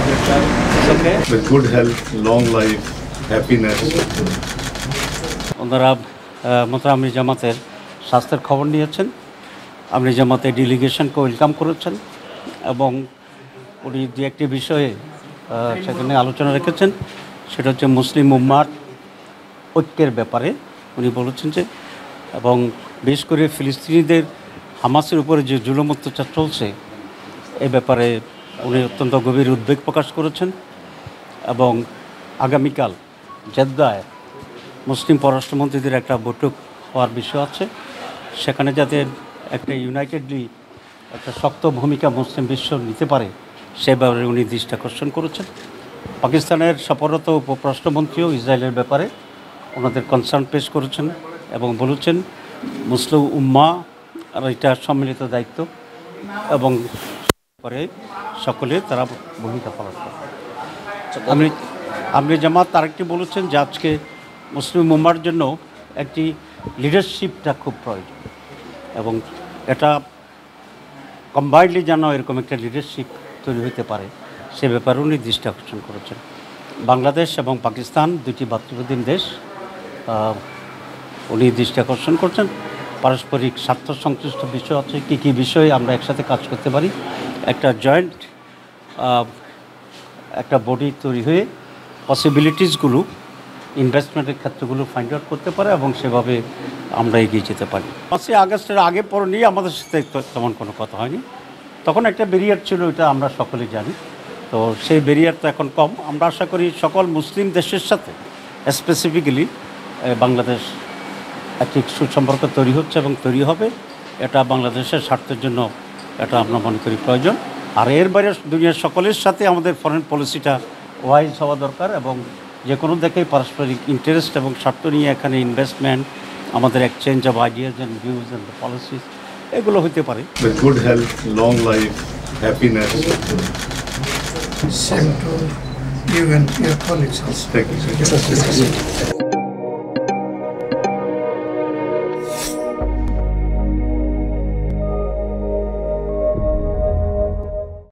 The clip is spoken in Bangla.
with good health, long life, happiness. ওনারা মোহতারাম জামাতের স্বাস্থ্যের খবর নিয়েছেন, আপনি জামাতে ডেলিগেশনকে ওয়েলকাম করেছেন এবং উনি যে একটি বিষয়ে সেখানে আলোচনা রেখেছেন সেটা হচ্ছে মুসলিম উম্মার ঐক্যের ব্যাপারে উনি বলেছেন যে, এবং বিশেষ করে ফিলিস্তিনিদের হামাসের উপরে যে জুলুম অত্যাচার চলছে এ ব্যাপারে উনি অত্যন্ত গভীর উদ্বেগ প্রকাশ করেছেন এবং আগামীকাল জেদ্দায় মুসলিম পররাষ্ট্রমন্ত্রীদের একটা বৈঠক হওয়ার বিষয় আছে, সেখানে যাতে একটা ইউনাইটেডলি একটা শক্ত ভূমিকা মুসলিম বিশ্ব নিতে পারে সে ব্যাপারে উনি দৃষ্টি আকর্ষণ করেছেন। পাকিস্তানের সফররত উপরাষ্ট্রমন্ত্রীও ইসরায়েলের ব্যাপারে ওনাদের কনসার্ন পেশ করেছেন এবং বলেছেন মুসলিম উম্মা আর এটা সম্মিলিত দায়িত্ব এবং পরে সকলে তারা ভূমিকা পালন করে। আপনি জামাত আরেকটি বলেছেন যে আজকে মুসলিম উম্মার জন্য একটি লিডারশিপটা খুব প্রয়োজন এবং এটা কম্বাইন্ডলি যেন এরকম একটা লিডারশিপ তৈরি হতে পারে সে ব্যাপারে উনি দৃষ্টি আকর্ষণ করেছেন। বাংলাদেশ এবং পাকিস্তান দুটি ভাতৃপ্রতিম দেশ, উনি দৃষ্টি আকর্ষণ করছেন পারস্পরিক স্বার্থ সংশ্লিষ্ট বিষয় আছে, কী কী বিষয়ে আমরা একসাথে কাজ করতে পারি, একটা জয়েন্ট একটা বডি তৈরি হয়ে পসিবিলিটিসগুলো ইনভেস্টমেন্টের ক্ষেত্রগুলো ফাইন্ড আউট করতে পারে এবং সেভাবে আমরা এগিয়ে যেতে পারি। 5 আগস্টের আগে পরে নিয়ে আমাদের সাথে তেমন কোনো কথা হয়নি, তখন একটা ব্যারিয়ার ছিল, এটা আমরা সকলে জানি। তো সেই ব্যারিয়ার তো এখন কম। আমরা আশা করি সকল মুসলিম দেশের সাথে স্পেসিফিক্যালি বাংলাদেশ একটি সুসম্পর্ক তৈরি হচ্ছে এবং তৈরি হবে, এটা বাংলাদেশের স্বার্থের জন্য এটা আমরা মনে করি প্রয়োজন। আর এর বাইরে দুনিয়ার সকলের সাথে আমাদের ফরেন পলিসিটা ওয়াইজ হওয়া দরকার এবং যে কোনো দেখেই পারস্পরিক ইন্টারেস্ট এবং স্বার্থ নিয়ে এখানে ইনভেস্টমেন্ট, আমাদের exchange of ideas and views and policies এগুলো হতে পারে। With good health, long life, happiness. Same to you and your colleagues also. Thank you.